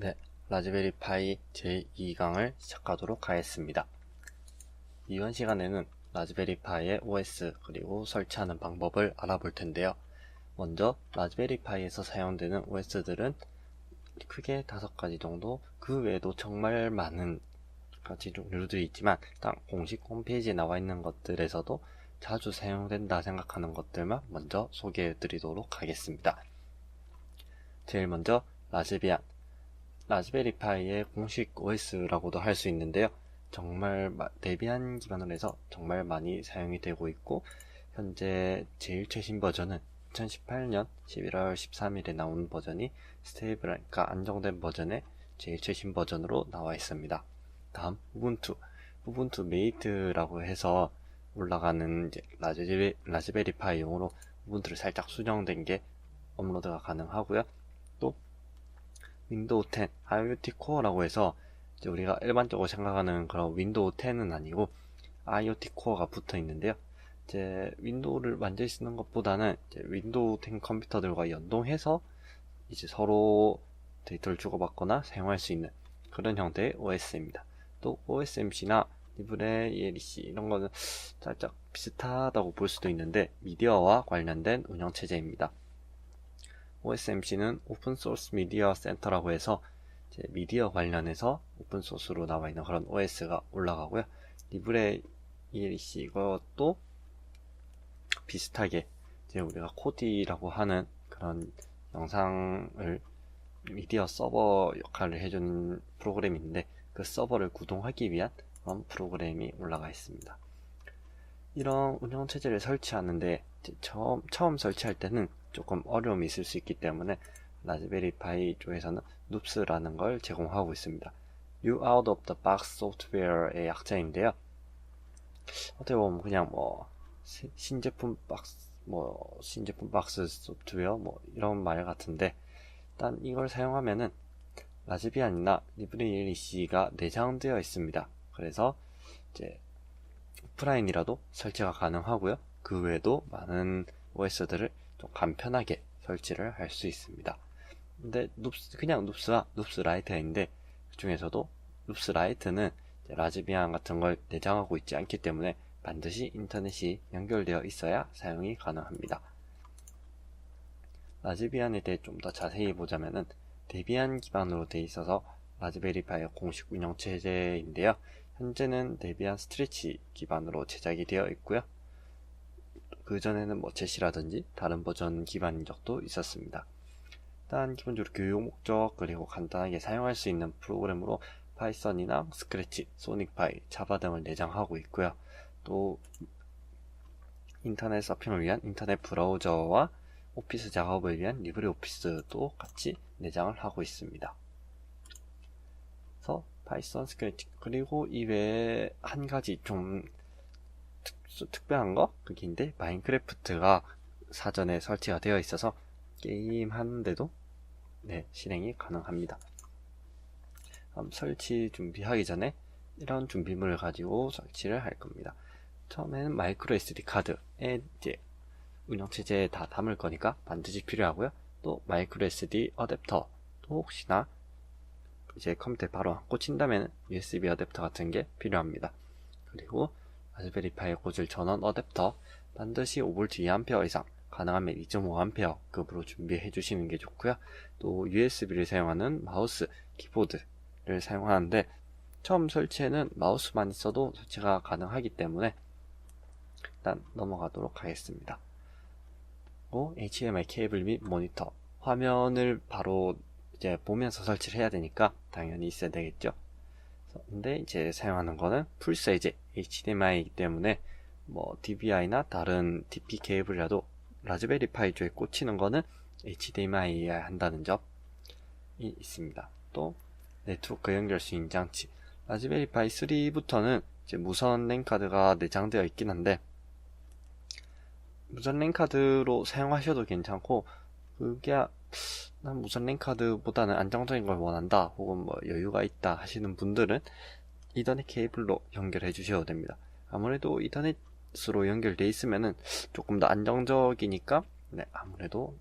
네, 라즈베리 파이 제2강을 시작하도록 하겠습니다. 이번 시간에는 라즈베리 파이의 OS 그리고 설치하는 방법을 알아볼 텐데요. 먼저 라즈베리 파이에서 사용되는 OS들은 크게 5가지 정도, 그 외에도 정말 많은 가지 종류들이 있지만 딱 공식 홈페이지에 나와 있는 것들에서도 자주 사용된다 생각하는 것들만 먼저 소개해 드리도록 하겠습니다. 제일 먼저 라즈비안, 라즈베리 파이의 공식 OS라고도 할 수 있는데요. 정말 데비안 기반으로 해서 정말 많이 사용이 되고 있고, 현재 제일 최신 버전은 2018년 11월 13일에 나온 버전이 스테이블, 그러니까 안정된 버전의 제일 최신 버전으로 나와 있습니다. 다음 우분투 메이트라고 해서 올라가는 이제 라즈베리 파이용으로 우분투를 살짝 수정된 게 업로드가 가능하고요. 또 윈도우 10 IoT 코어라고 해서 이제 우리가 일반적으로 생각하는 그런 윈도우 10은 아니고 IoT 코어가 붙어 있는데요. 이제 윈도우를 완전히 쓰는 것보다는 이제 윈도우 10 컴퓨터들과 연동해서 이제 서로 데이터를 주고받거나 사용할 수 있는 그런 형태의 OS입니다. 또 OSMC나 리브레 ELC 이런 거는 살짝 비슷하다고 볼 수도 있는데 미디어와 관련된 운영 체제입니다. OSMC는 오픈소스 미디어 센터라고 해서 미디어 관련해서 오픈소스로 나와 있는 그런 OS가 올라가고요. 리브레 ELC 이것도 비슷하게 이제 우리가 코디라고 하는 그런 영상을 미디어 서버 역할을 해주는 프로그램인데 그 서버를 구동하기 위한 그런 프로그램이 올라가 있습니다. 이런 운영체제를 설치하는데 처음 설치할 때는 조금 어려움이 있을 수 있기 때문에 라즈베리 파이 쪽에서는 눕스라는 걸 제공하고 있습니다. New Out of the Box Software의 약자인데요. 어떻게 보면 그냥 신제품 박스 소프트웨어 이런 말 같은데, 일단 이걸 사용하면은 라즈비안이나 리브레이리C가 내장되어 있습니다. 그래서 이제 오프라인이라도 설치가 가능하고요. 그 외에도 많은 OS들을 좀 간편하게 설치를 할 수 있습니다. 근데 그냥 눕스와 눕스 라이트인데 그 중에서도 눕스 라이트는 라즈비안 같은 걸 내장하고 있지 않기 때문에 반드시 인터넷이 연결되어 있어야 사용이 가능합니다. 라즈비안에 대해 좀 더 자세히 보자면은 데비안 기반으로 되어 있어서 라즈베리 파이 공식 운영 체제인데요. 현재는 데비안 스트레치 기반으로 제작이 되어 있고요. 그 전에는 제시라든지 다른 버전 기반인 적도 있었습니다. 일단 기본적으로 교육 목적 그리고 간단하게 사용할 수 있는 프로그램으로 파이썬이나 스크래치, 소닉파이, 자바 등을 내장하고 있고요. 또 인터넷 서핑을 위한 인터넷 브라우저와 오피스 작업을 위한 리브레오피스도 같이 내장을 하고 있습니다. 그래서 파이썬, 스크래치, 그리고 이외에 한 가지 좀 특별한 거 그게인데 마인크래프트가 사전에 설치가 되어 있어서 게임 하는데도 실행이 가능합니다. 설치 준비하기 전에 이런 준비물을 가지고 설치를 할 겁니다. 처음에는 마이크로 SD 카드에 이제 운영체제에 다 담을 거니까 반드시 필요하고요. 또 마이크로 SD 어댑터도 혹시나 이제 컴퓨터에 바로 안 꽂힌다면 USB 어댑터 같은 게 필요합니다. 그리고 라즈베리 파이에 꽂을 전원 어댑터 반드시 5V 2A 이상, 가능하면 2.5A 급으로 준비해 주시는 게 좋고요. 또 USB를 사용하는 마우스, 키보드를 사용하는데 처음 설치에는 마우스만 있어도 설치가 가능하기 때문에 일단 넘어가도록 하겠습니다. HDMI 케이블 및 모니터, 화면을 바로 이제 보면서 설치를 해야 되니까 당연히 있어야 되겠죠. 근데 이제 사용하는 거는 풀사이즈 HDMI이기 때문에 DVI나 다른 DP 케이블이라도 라즈베리 파이 쪽에 꽂히는 거는 HDMI여야 한다는 점이 있습니다. 또 네트워크 연결 수인 장치, 라즈베리 파이 3부터는 이제 무선 랜 카드가 내장되어 있긴 한데 무선 랜 카드로 사용하셔도 괜찮고, 그게 난 무선 랜 카드보다는 안정적인 걸 원한다 혹은 여유가 있다 하시는 분들은 이더넷 케이블로 연결해 주셔도 됩니다. 아무래도 이더넷으로 연결돼 있으면은 조금 더 안정적이니까 아무래도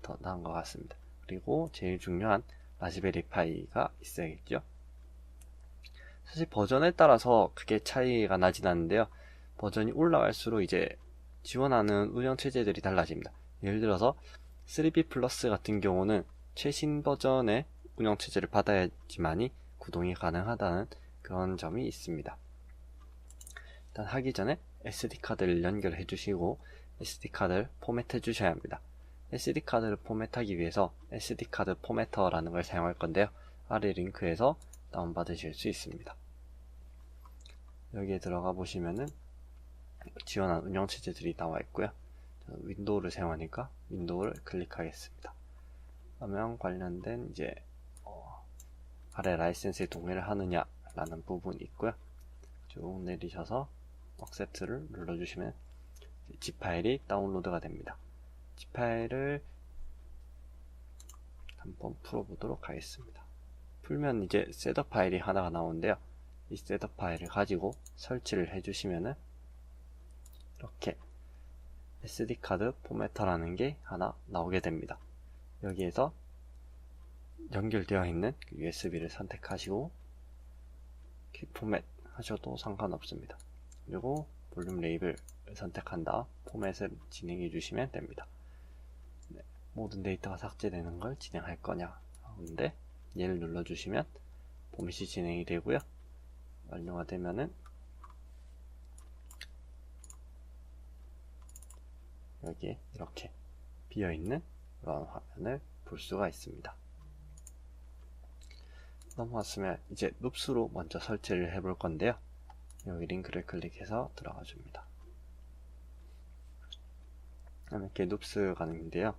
더 나은 것 같습니다. 그리고 제일 중요한 라즈베리 파이가 있어야겠죠. 사실 버전에 따라서 크게 차이가 나진 않는데요. 버전이 올라갈수록 이제 지원하는 운영체제들이 달라집니다. 예를 들어서 3B 플러스 같은 경우는 최신 버전의 운영체제를 받아야지만이 구동이 가능하다는 그런 점이 있습니다. 일단 하기 전에 SD카드를 연결해 주시고 SD카드를 포맷해 주셔야 합니다. SD카드를 포맷하기 위해서 SD카드 포매터라는 걸 사용할 건데요. 아래 링크에서 다운받으실 수 있습니다. 여기에 들어가 보시면은 지원한 운영체제들이 나와 있고요. 저는 윈도우를 사용하니까 윈도우를 클릭하겠습니다. 그러면 관련된 이제 아래 라이센스에 동의를 하느냐 라는 부분이 있고요. 쭉 내리셔서 accept를 눌러주시면 zip 파일이 다운로드가 됩니다. zip 파일을 한번 풀어보도록 하겠습니다. 풀면 이제 셋업 파일이 하나가 나오는데요. 이 셋업 파일을 가지고 설치를 해주시면은 이렇게 SD카드 포매터라는 게 하나 나오게 됩니다. 여기에서 연결되어 있는 USB를 선택하시고 퀵 포맷 하셔도 상관없습니다. 그리고 볼륨 레이블을 선택한 다음 포맷을 진행해 주시면 됩니다. 네, 모든 데이터가 삭제되는 걸 진행할 거냐 하는데 얘를 눌러주시면 포맷이 진행이 되고요. 완료가 되면은 여기에 이렇게 비어있는 그런 화면을 볼 수가 있습니다. 넘어왔으면 이제 눕스로 먼저 설치를 해볼 건데요. 여기 링크를 클릭해서 들어가 줍니다. 이렇게 눕스 가능인데요.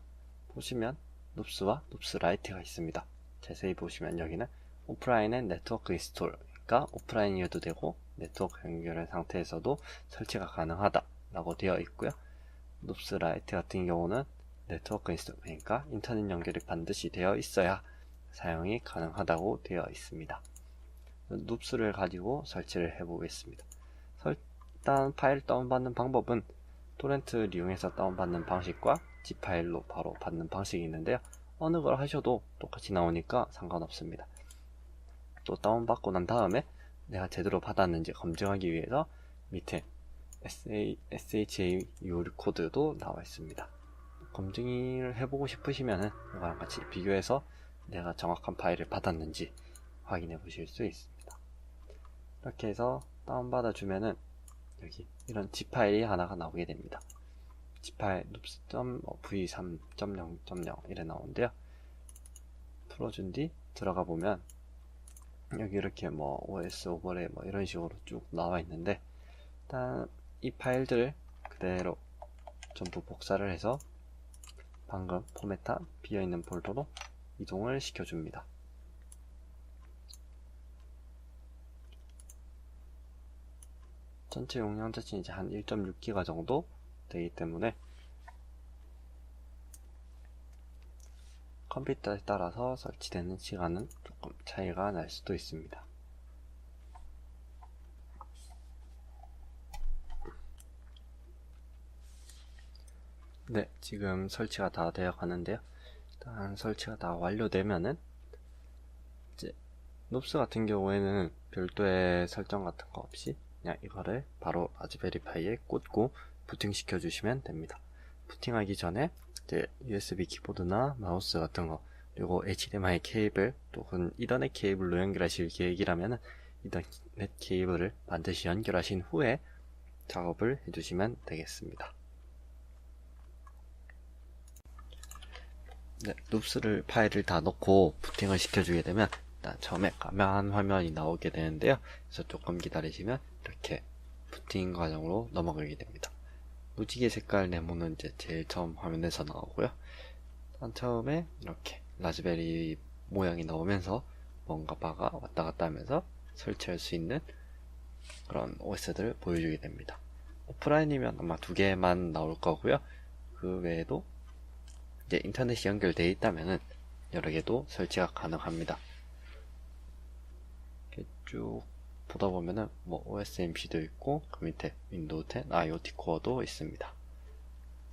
보시면 눕스와 눕스 라이트가 있습니다. 자세히 보시면 여기는 오프라인 앤 네트워크 인스톨, 그러니까 오프라인이어도 되고 네트워크 연결한 상태에서도 설치가 가능하다 라고 되어 있고요. 눕스 라이트 같은 경우는 네트워크 인스톨, 그러니까 인터넷 연결이 반드시 되어 있어야 사용이 가능하다고 되어 있습니다. 눕스를 가지고 설치를 해 보겠습니다. 일단 파일 다운받는 방법은 토렌트를 이용해서 다운받는 방식과 zip 파일로 바로 받는 방식이 있는데요. 어느 걸 하셔도 똑같이 나오니까 상관없습니다. 또 다운받고 난 다음에 내가 제대로 받았는지 검증하기 위해서 밑에 SHA URL 코드도 나와 있습니다. 검증을 해보고 싶으시면 이거랑 같이 비교해서 내가 정확한 파일을 받았는지 확인해 보실 수 있습니다. 이렇게 해서 다운받아 주면은 여기 이런 zip 파일이 하나가 나오게 됩니다. zip 파일 noops.v3.0.0 이래 나오는데요. 풀어준 뒤 들어가 보면 여기 이렇게 뭐 OS 오버레이 뭐 이런 식으로 쭉 나와 있는데, 일단 이 파일들을 그대로 전부 복사를 해서 방금 포맷한 비어있는 폴더로 이동을 시켜줍니다. 전체 용량 자체는 이제 한 1.6기가 정도 되기 때문에 컴퓨터에 따라서 설치되는 시간은 조금 차이가 날 수도 있습니다. 네, 지금 설치가 다 되어 가는데요. 일단 설치가 다 완료되면은 이제 눕스 같은 경우에는 별도의 설정 같은 거 없이 그냥 이거를 바로 라즈베리 파이에 꽂고 부팅 시켜 주시면 됩니다. 부팅하기 전에 이제 USB 키보드나 마우스 같은 거, 그리고 HDMI 케이블 또는 이더넷 케이블로 연결하실 계획이라면 이더넷 케이블을 반드시 연결하신 후에 작업을 해주시면 되겠습니다. 네, 눕스를 파일을 다 넣고 부팅을 시켜주게 되면 일단 처음에 까만 화면이 나오게 되는데요. 그래서 조금 기다리시면 이렇게 부팅 과정으로 넘어가게 됩니다. 무지개 색깔 네모는 이제 제일 처음 화면에서 나오고요. 일단 처음에 이렇게 라즈베리 모양이 나오면서 뭔가 바가 왔다 갔다 하면서 설치할 수 있는 그런 OS들을 보여주게 됩니다. 오프라인이면 아마 2개만 나올 거고요. 그 외에도 이제 인터넷이 연결되어 있다면은 여러 개도 설치가 가능합니다. 이렇게 쭉 보다 보면은 뭐 OSMC도 있고 그 밑에 윈도우 10 IoT 코어도 있습니다.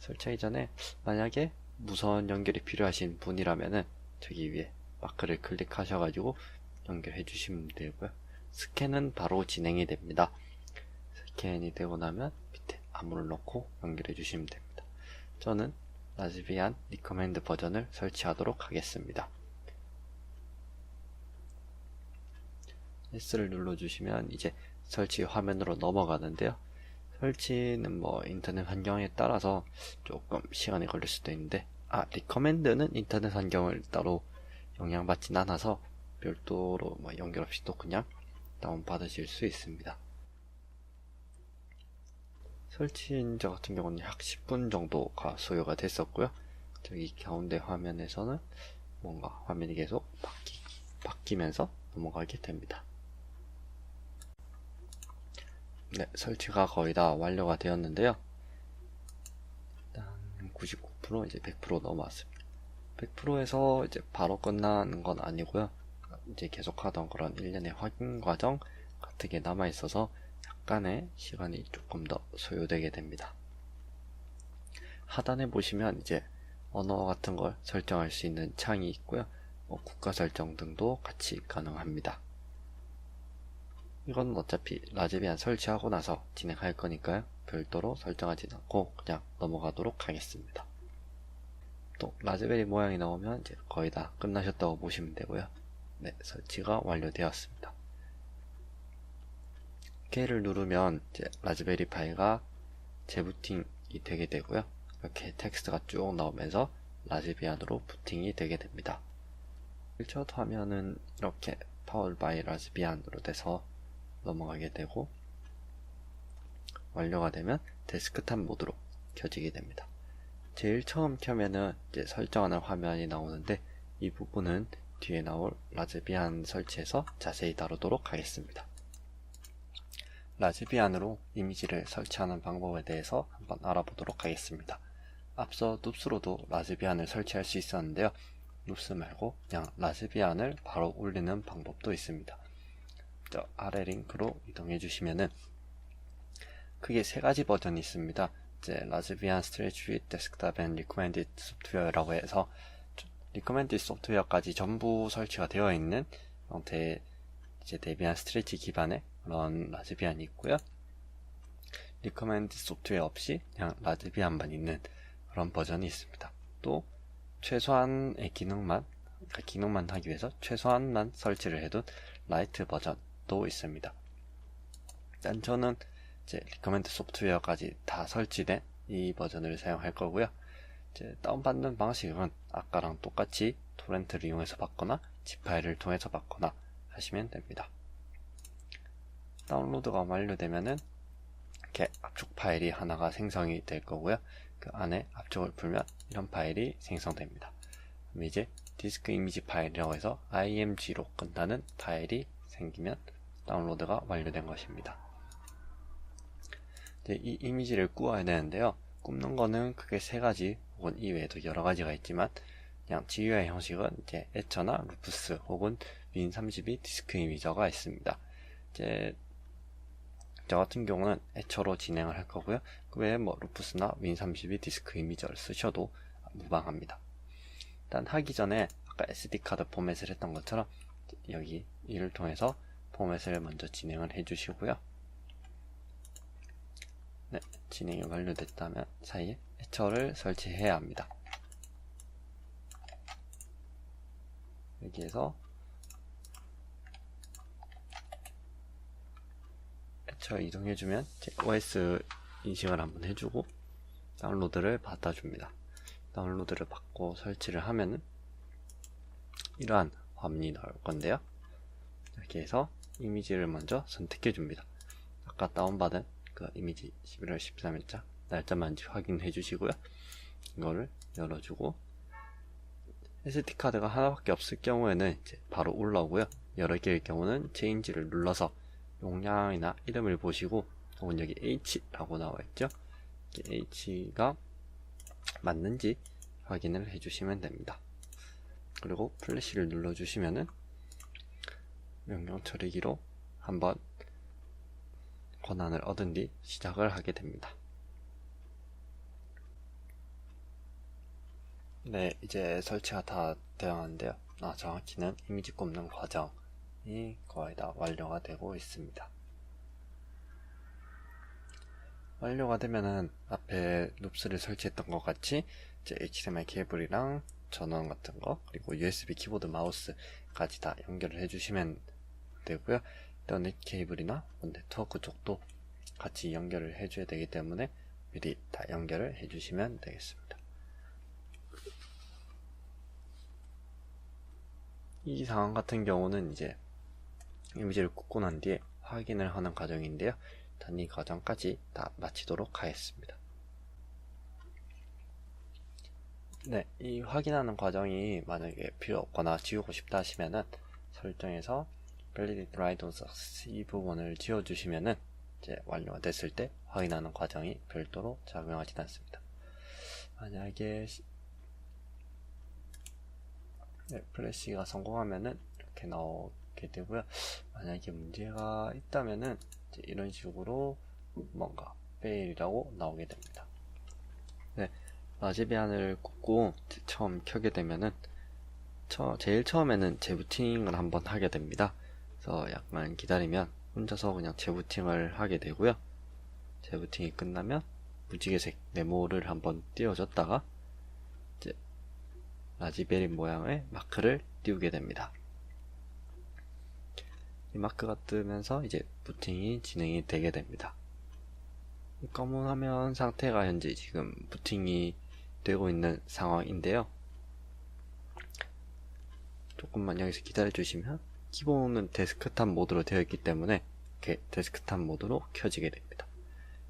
설치하기 전에 만약에 무선 연결이 필요하신 분이라면은 저기 위에 마크를 클릭하셔가지고 연결해 주시면 되고요. 스캔은 바로 진행이 됩니다. 스캔이 되고 나면 밑에 암호를 넣고 연결해 주시면 됩니다. 저는 라즈비안 리커멘드 버전을 설치하도록 하겠습니다. S를 눌러주시면 이제 설치 화면으로 넘어가는데요. 설치는 뭐 인터넷 환경에 따라서 조금 시간이 걸릴 수도 있는데, 리커멘드는 인터넷 환경을 따로 영향받진 않아서 별도로 뭐 연결 없이 또 그냥 다운받으실 수 있습니다. 설치인 저 같은 경우는 약 10분 정도가 소요가 됐었고요. 저기 가운데 화면에서는 뭔가 화면이 계속 바뀌면서 넘어가게 됩니다. 네, 설치가 거의 다 완료가 되었는데요. 일단 99% 이제 100% 넘어왔습니다. 100%에서 이제 바로 끝나는 건 아니고요. 이제 계속하던 그런 일련의 확인 과정 같은 게 남아 있어서 약간의 시간이 조금 더 소요되게 됩니다. 하단에 보시면 이제 언어 같은 걸 설정할 수 있는 창이 있고요. 국가 설정 등도 같이 가능합니다. 이건 어차피 라즈비안 설치하고 나서 진행할 거니까요. 별도로 설정하지 않고 그냥 넘어가도록 하겠습니다. 또 라즈베리 모양이 나오면 이제 거의 다 끝나셨다고 보시면 되고요. 네, 설치가 완료되었습니다. K를 누르면 이제 라즈베리 파이가 재부팅이 되게 되고요. 이렇게 텍스트가 쭉 나오면서 라즈비안으로 부팅이 되게 됩니다. 1첫 화면은 이렇게 Powered by 라즈비안으로 돼서 넘어가게 되고, 완료가 되면 데스크탑 모드로 켜지게 됩니다. 제일 처음 켜면은 이제 설정하는 화면이 나오는데, 이 부분은 뒤에 나올 라즈비안 설치에서 자세히 다루도록 하겠습니다. 라즈비안으로 이미지를 설치하는 방법에 대해서 한번 알아보도록 하겠습니다. 앞서 눕스로도 라즈비안을 설치할 수 있었는데요. 눕스 말고 그냥 라즈비안을 바로 올리는 방법도 있습니다. 저 아래 링크로 이동해 주시면은 크게 세 가지 버전이 있습니다. 이제 라즈비안 스트레치 윗 데스크탑 앤 리커멘디드 소프트웨어라고 해서 리커멘디드 소프트웨어까지 전부 설치가 되어 있는 형태의 이제 데비안 스트레치 기반의 그런 라즈비안이 있고요. 리커멘디드 소프트웨어 없이 그냥 라즈비안만 있는 그런 버전이 있습니다. 또 최소한의 기능만, 그러니까 기능만 하기 위해서 최소한만 설치를 해둔 라이트 버전도 있습니다. 일단 저는 이제 리커멘드 소프트웨어까지 다 설치된 이 버전을 사용할 거고요. 이제 다운받는 방식은 아까랑 똑같이 토렌트를 이용해서 받거나 zip 파일을 통해서 받거나 하시면 됩니다. 다운로드가 완료되면은 이렇게 압축 파일이 하나가 생성이 될 거고요. 그 안에 압축을 풀면 이런 파일이 생성됩니다. 그럼 이제 디스크 이미지 파일이라고 해서 img로 끝나는 파일이 생기면 다운로드가 완료된 것입니다. 이제 이 이미지를 꾸어야 되는데요. 굽는 거는 크게 세 가지 혹은 이외에도 여러 가지가 있지만, 그냥 GUI 형식은 이제 에처나 루프스 혹은 win32 디스크 이미저가 있습니다. 이제 저 같은 경우는 에처로 진행을 할 거고요. 그 외에 뭐 루프스나 win32 디스크 이미저를 쓰셔도 무방합니다. 일단 하기 전에 아까 SD카드 포맷을 했던 것처럼 여기 이를 통해서 포맷을 먼저 진행을 해 주시고요. 네, 진행이 완료됐다면 사이에 에처를 설치해야 합니다. 여기에서 에처 이동해주면 OS 인식을 한번 해주고 다운로드를 받아줍니다. 다운로드를 받고 설치를 하면은 이러한 화면이 나올 건데요. 이렇게 해서 이미지를 먼저 선택해 줍니다. 아까 다운받은 그 이미지 11월 13일자 날짜만지 확인해 주시고요. 이거를 열어주고, SD카드가 하나밖에 없을 경우에는 이제 바로 올라오고요. 여러 개일 경우는 체인지를 눌러서 용량이나 이름을 보시고, 혹은 여기 H라고 나와 있죠. H가 맞는지 확인을 해주시면 됩니다. 그리고 플래시를 눌러주시면은 명령 처리기로 한번 권한을 얻은 뒤 시작을 하게 됩니다. 네, 이제 설치가 다 되었는데요. 정확히는 이미지 꼽는 과정이 거의 다 완료가 되고 있습니다. 완료가 되면은 앞에 룹스를 설치했던 것 같이 이제 HDMI 케이블이랑 전원 같은 거, 그리고 USB 키보드 마우스까지 다 연결을 해주시면 되고요. 이터넷 케이블이나 네트워크 쪽도 같이 연결을 해줘야 되기 때문에 미리 다 연결을 해주시면 되겠습니다. 이 상황 같은 경우는 이제 이미지를 꽂고 난 뒤에 확인을 하는 과정인데요. 일단 이 과정까지 다 마치도록 하겠습니다. 네, 이 확인하는 과정이 만약에 필요 없거나 지우고 싶다 하시면은 설정에서 Validate Write on Success 이 부분을 지워주시면은 이제 완료가 됐을 때 확인하는 과정이 별도로 작용하지 않습니다. 만약에 플래시가 성공하면은 이렇게 나오게 되고요. 만약에 문제가 있다면은 이제 이런 식으로 뭔가 fail이라고 나오게 됩니다. 네, 라즈베리안을 꽂고 처음 켜게 되면은 제일 처음에는 재부팅을 한번 하게 됩니다. 그래서 약간 기다리면 혼자서 그냥 재부팅을 하게 되고요. 재부팅이 끝나면 무지개색 네모를 한번 띄워줬다가 이제 라즈베리 모양의 마크를 띄우게 됩니다. 이 마크가 뜨면서 이제 부팅이 진행이 되게 됩니다. 이 검은 화면 상태가 현재 지금 부팅이 되고 있는 상황인데요. 조금만 여기서 기다려 주시면 기본은 데스크탑 모드로 되어 있기 때문에 이렇게 데스크탑 모드로 켜지게 됩니다.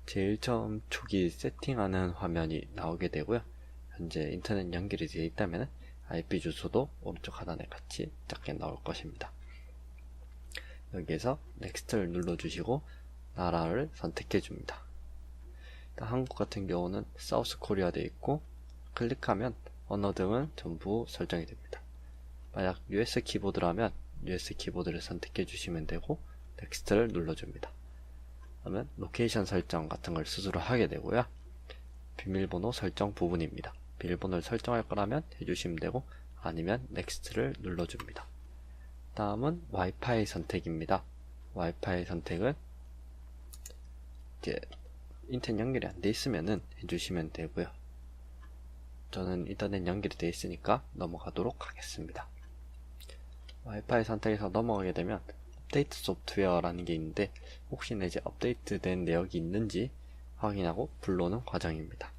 제일 처음 초기 세팅하는 화면이 나오게 되고요. 현재 인터넷 연결이 되어 있다면 IP 주소도 오른쪽 하단에 같이 작게 나올 것입니다. 여기에서 넥스트를 눌러주시고 나라를 선택해 줍니다. 한국 같은 경우는 사우스 코리아 되어 있고 클릭하면 언어 등은 전부 설정이 됩니다. 만약 US 키보드라면 US 키보드를 선택해 주시면 되고 넥스트를 눌러줍니다. 그러면 로케이션 설정 같은 걸 스스로 하게 되고요. 비밀번호 설정 부분입니다. 비밀번호를 설정할 거라면 해주시면 되고 아니면 넥스트를 눌러줍니다. 다음은 와이파이 선택입니다. 와이파이 선택은 이제 인터넷 연결이 안 돼 있으면은 해주시면 되고요. 저는 인터넷 연결이 돼 있으니까 넘어가도록 하겠습니다. 와이파이 선택해서 넘어가게 되면 업데이트 소프트웨어라는 게 있는데 혹시나 이제 업데이트된 내역이 있는지 확인하고 불러오는 과정입니다.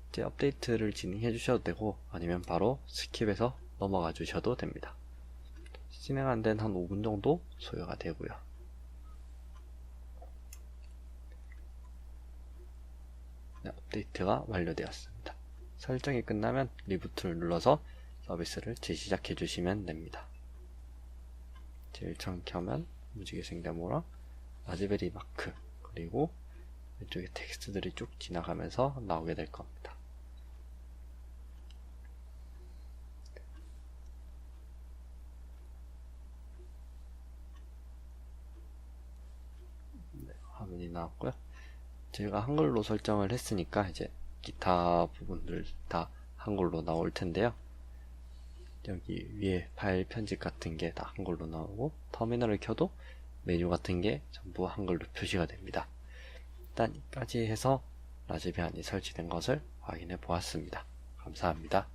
이제 업데이트를 진행해 주셔도 되고 아니면 바로 스킵해서 넘어가 주셔도 됩니다. 진행한 데는 한 5분 정도 소요가 되고요. 네, 업데이트가 완료되었습니다. 설정이 끝나면 리부트를 눌러서 서비스를 재시작해 주시면 됩니다. 제일 처음 켜면 무지개색 네모랑 라즈베리 마크 그리고 이쪽에 텍스트들이 쭉 지나가면서 나오게 될 겁니다. 네, 화면이 나왔고요. 제가 한글로 설정을 했으니까 이제 기타 부분들 다 한글로 나올 텐데요. 여기 위에 파일 편집 같은 게 다 한글로 나오고 터미널을 켜도 메뉴 같은 게 전부 한글로 표시가 됩니다. 일단 여기까지 해서 라즈베리안이 설치된 것을 확인해 보았습니다. 감사합니다.